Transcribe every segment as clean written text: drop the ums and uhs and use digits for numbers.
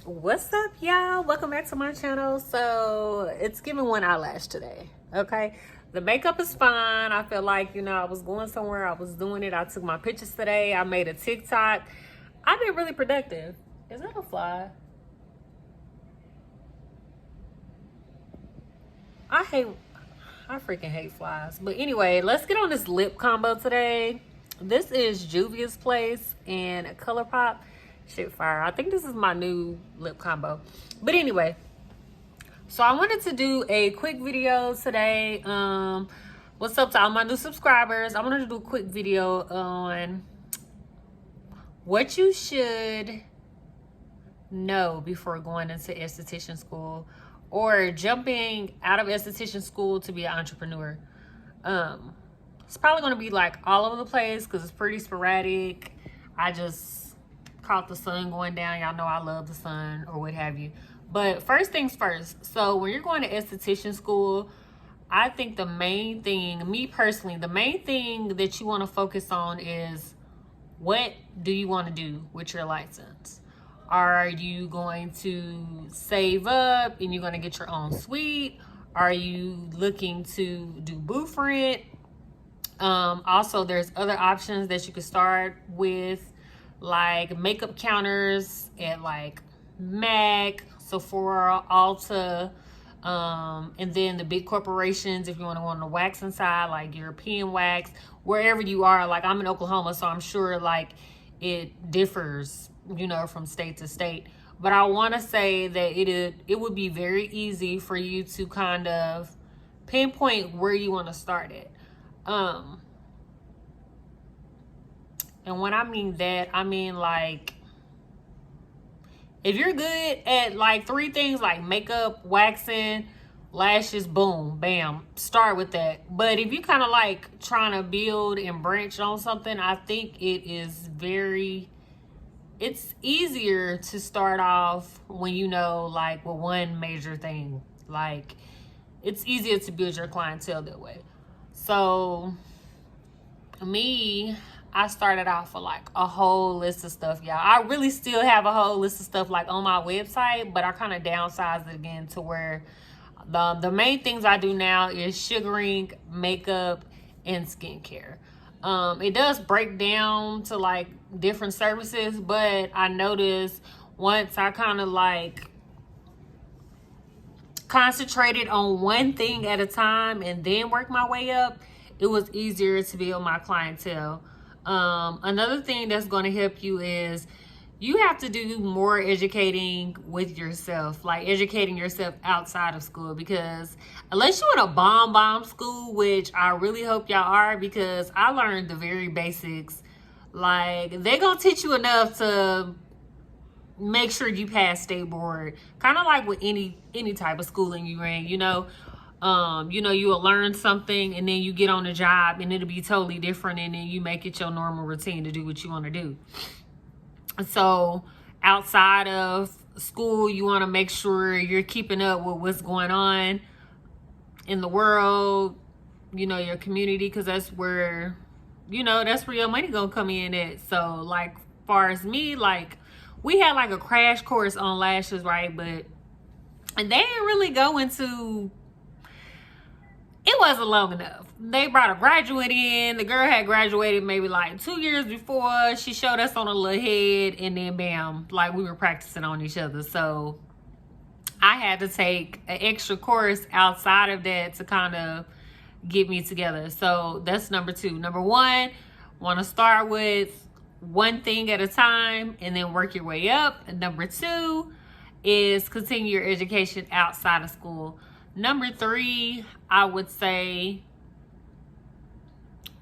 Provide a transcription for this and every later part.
What's up, y'all? Welcome back to my channel. So it's giving one eyelash today. Okay, the makeup is fine. I feel like, I was going somewhere, I was doing it, I took my pictures today, I made a TikTok. I've been really productive. Is that a fly? I freaking hate flies. But anyway, let's get on this lip combo today. This is Juvia's Place and ColourPop. Shit fire. I think this is my new lip combo. But anyway, so I wanted to do a quick video today. What's up to all my new subscribers? I wanted to do a quick video on what you should know before going into esthetician school or jumping out of esthetician school to be an entrepreneur. It's probably going to be like all over the place because it's pretty sporadic. I just caught the sun going down. Y'all know I love the sun or what have you. But first things first. So when you're going to esthetician school, I think the main thing, me personally, the main thing that you want to focus on is what do you want to do with your license? Are you going to save up and you're going to get your own suite? Are you looking to do booth rent? Also, there's other options that you could start with, like makeup counters at like MAC, Sephora, Ulta, and then the big corporations if you want to go on the waxing side, like European Wax, wherever you are. Like I'm in Oklahoma, so I'm sure like it differs, from state to state. But I want to say that it would be very easy for you to kind of pinpoint where you want to start it. And when I mean that, I mean like if you're good at like 3 things like makeup, waxing, lashes, boom, bam, start with that. But if you kind of like trying to build and branch on something, I think it's easier to start off when like with one major thing. Like it's easier to build your clientele that way. So me, I started off with like a whole list of stuff, y'all. I really still have a whole list of stuff like on my website, but I kind of downsized it again to where the main things I do now is sugaring, makeup, and skincare. It does break down to like different services, but I noticed once I kind of like concentrated on one thing at a time and then work my way up, it was easier to build my clientele. Another thing that's going to help you is you have to do more educating with yourself, like educating yourself outside of school, because unless you're in a bomb school, which I really hope y'all are, because I learned the very basics, like they're going to teach you enough to make sure you pass state board, kind of like with any type of schooling you're in, you will learn something and then you get on the job and it'll be totally different, and then you make it your normal routine to do what you want to do. So outside of school, you want to make sure you're keeping up with what's going on in the world, your community, because that's where your money gonna come in at. So like far as me, like we had like a crash course on lashes, right? And they didn't really go into, it wasn't long enough. They brought a graduate in. The girl had graduated maybe like 2 years before. She showed us on a little head, and then bam, like we were practicing on each other. So I had to take an extra course outside of that to kind of get me together. So that's number 2. Number 1, want to start with one thing at a time and then work your way up. And number 2 is continue your education outside of school. Number 3, I would say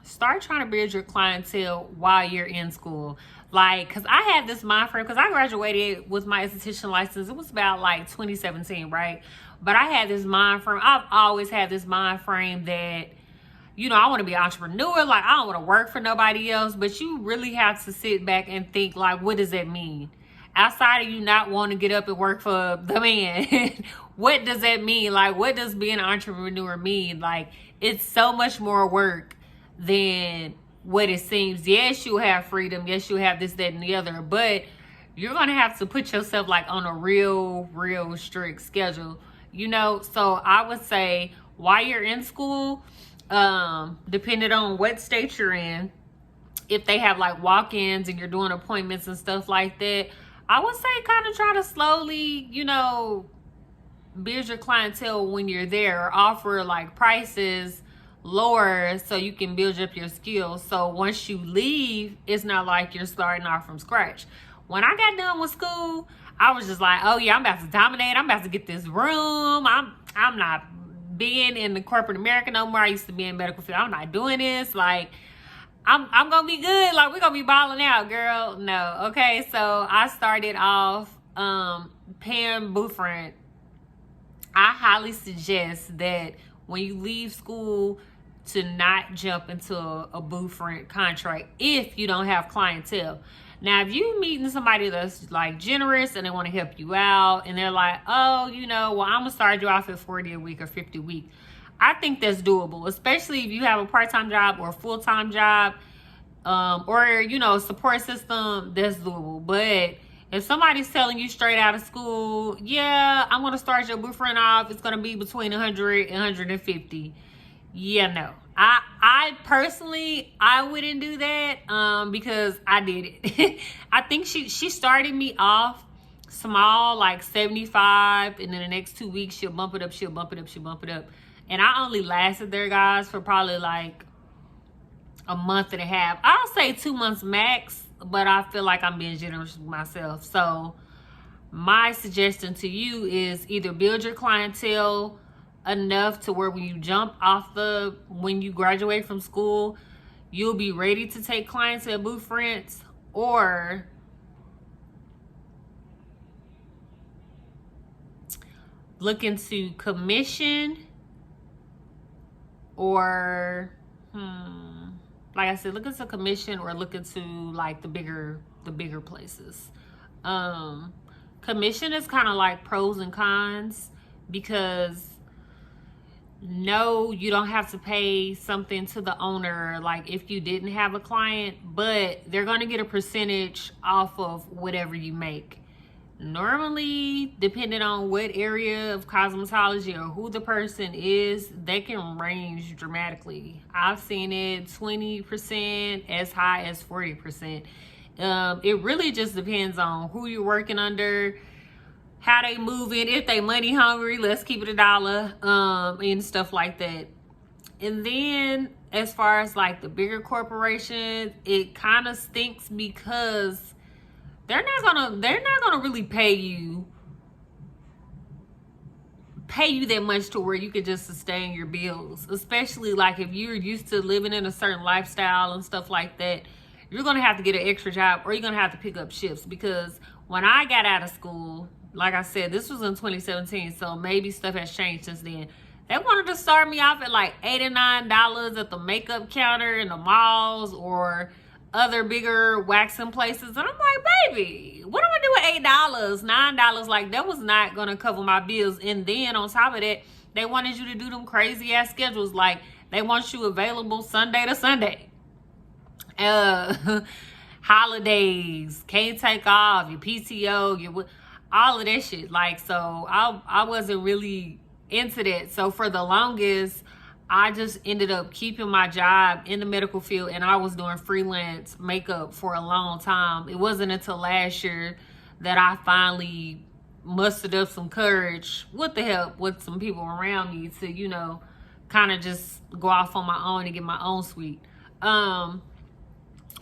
start trying to build your clientele while you're in school. Like, because I had this mind frame, because I graduated with my esthetician license. It was about like 2017, right? But I had this mind frame. I've always had this mind frame that, I want to be an entrepreneur. Like, I don't want to work for nobody else. But you really have to sit back and think, like, what does that mean? Outside of you not wanting to get up and work for the man, what does that mean? Like, what does being an entrepreneur mean? Like, it's so much more work than what it seems. Yes, you'll have freedom. Yes, you'll have this, that, and the other. But you're gonna have to put yourself like on a real strict schedule, you know. So I would say while you're in school, depending on what state you're in, if they have like walk-ins and you're doing appointments and stuff like that, I would say kind of try to slowly, you know, build your clientele when you're there, or offer like prices lower so you can build up your skills. So once you leave, it's not like you're starting off from scratch. When I got done with school, I was just like, oh yeah, I'm about to dominate. I'm about to get this room. I'm not being in the corporate America no more. I used to be in medical field. I'm not doing this. Like, I'm gonna be good. Like, we're gonna be balling out, girl. No. Okay, so I started off paying booth rent. I highly suggest that when you leave school to not jump into a booth rent contract if you don't have clientele. Now, if you meeting somebody that's like generous and they want to help you out and they're like, oh, you know, well, I'm gonna start you off at 40 a week or 50 a week, I think that's doable, especially if you have a part-time job or a full-time job, or, you know, support system, that's doable. But if somebody's telling you straight out of school, yeah, I'm going to start your booth rent off, it's going to be between 100 and 150. Yeah, no. I personally, I wouldn't do that, because I did it. I think she started me off small, like 75, and then the next 2 weeks she'll bump it up, she'll bump it up, she'll bump it up. And I only lasted there, guys, for probably like a month and a half. I'll say 2 months max, but I feel like I'm being generous with myself. So my suggestion to you is either build your clientele enough to where when you jump off when you graduate from school, you'll be ready to take clientele booth rents, or look into commission, or like I said, look into commission, or look into like the bigger places. Commission is kind of like pros and cons, because no, you don't have to pay something to the owner like if you didn't have a client, but they're going to get a percentage off of whatever you make. Normally, depending on what area of cosmetology or who the person is, they can range dramatically. I've seen it 20%, as high as 40%. It really just depends on who you're working under, how they moving, if they money hungry, let's keep it $1, and stuff like that. And then as far as like the bigger corporations, it kind of stinks because they're not gonna really pay you that much to where you could just sustain your bills, especially like if you're used to living in a certain lifestyle and stuff like that. You're gonna have to get an extra job, or you're gonna have to pick up shifts. Because when I got out of school, like I said, this was in 2017, so maybe stuff has changed since then. They wanted to start me off at like $8 or $9 at the makeup counter in the malls or other bigger waxing places. And I'm like, baby, what am I doing with $8, $9? Like, that was not going to cover my bills. And then on top of that, they wanted you to do them crazy ass schedules. Like, they want you available Sunday to Sunday. Holidays, can't take off, your PTO, all of that shit. Like, so I wasn't really into that. So for the longest, I just ended up keeping my job in the medical field, and I was doing freelance makeup for a long time. It wasn't until last year that I finally mustered up some courage, with the help with some people around me, to, you know, kind of just go off on my own and get my own suite.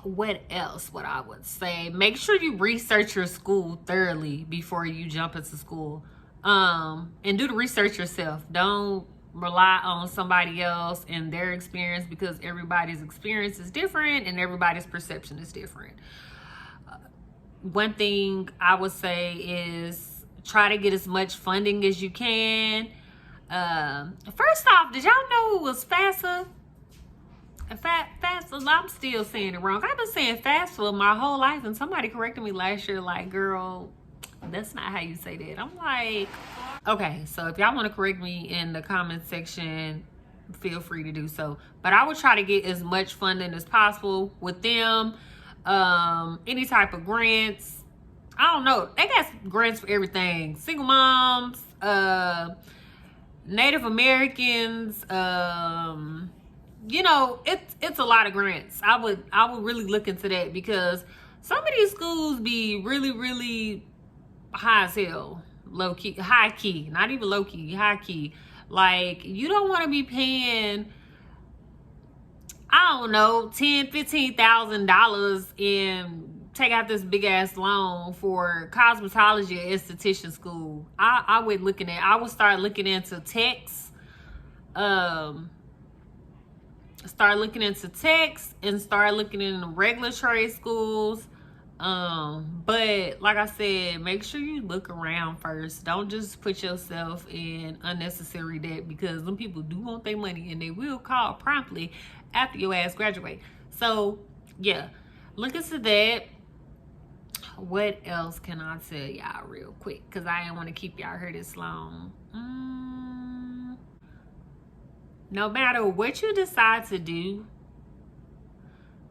What else would I would say? Make sure you research your school thoroughly before you jump into school. And do the research yourself. Don't rely on somebody else and their experience, because everybody's experience is different and everybody's perception is different. One thing I would say is try to get as much funding as you can. First off, did y'all know it was FAFSA? FAFSA, I'm still saying it wrong. I've been saying FAFSA my whole life, and somebody corrected me last year like, girl, that's not how you say that. I'm like, okay, so if y'all want to correct me in the comment section, feel free to do so. But I would try to get as much funding as possible with them. Any type of grants. I don't know. They got grants for everything. Single moms, Native Americans, you know, it's a lot of grants. I would really look into that, because some of these schools be really, really high as hell. Low key, high key, not even low key, high key. Like, you don't want to be paying, I don't know, $10,000-$15,000 and take out this big ass loan for cosmetology or esthetician school. I would start looking into techs, start looking into techs, and start looking into regular trade schools. But like I said, make sure you look around first. Don't just put yourself in unnecessary debt, because them people do want their money, and they will call promptly after your ass graduate. So yeah, look into that. What else can I tell y'all real quick, because I didn't want to keep y'all here this long. No matter what you decide to do,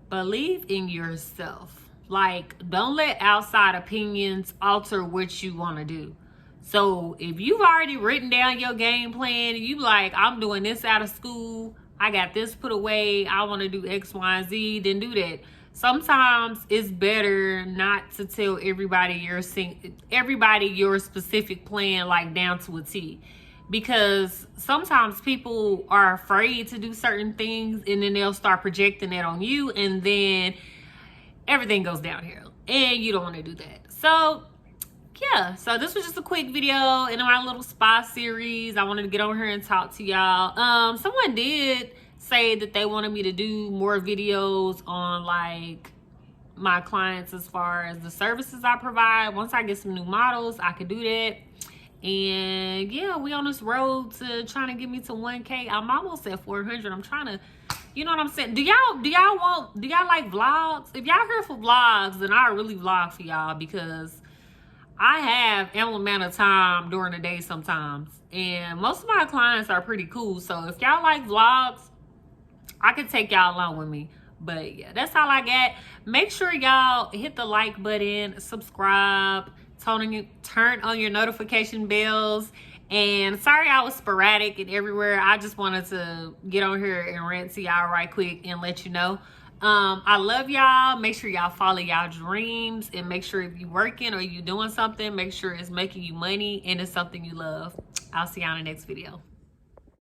believe in yourself. Like, don't let outside opinions alter what you want to do. So if you've already written down your game plan, and you like, I'm doing this out of school, I got this put away, I want to do X, Y, and Z, then do that. Sometimes it's better not to tell everybody your specific plan, like down to a T. Because sometimes people are afraid to do certain things, and then they'll start projecting that on you, and then everything goes downhill, and you don't want to do that. So yeah, so this was just a quick video in my little spa series. I wanted to get on here and talk to y'all. Someone did say that they wanted me to do more videos on like my clients as far as the services I provide. Once I get some new models, I could do that. And yeah, we on this road to trying to get me to 1K. I'm almost at 400. I'm trying to, you know what I'm saying? Do y'all like vlogs? If y'all here for vlogs, then I really vlog for y'all, because I have ample amount of time during the day sometimes, and most of my clients are pretty cool. So if y'all like vlogs, I could take y'all along with me. But yeah, that's all I got. Make sure y'all hit the like button, subscribe, turn on your notification bells. And sorry I was sporadic and everywhere. I just wanted to get on here and rant to y'all right quick and let you know. I love y'all. Make sure y'all follow y'all dreams, and make sure if you working or you doing something, make sure it's making you money and it's something you love. I'll see y'all in the next video.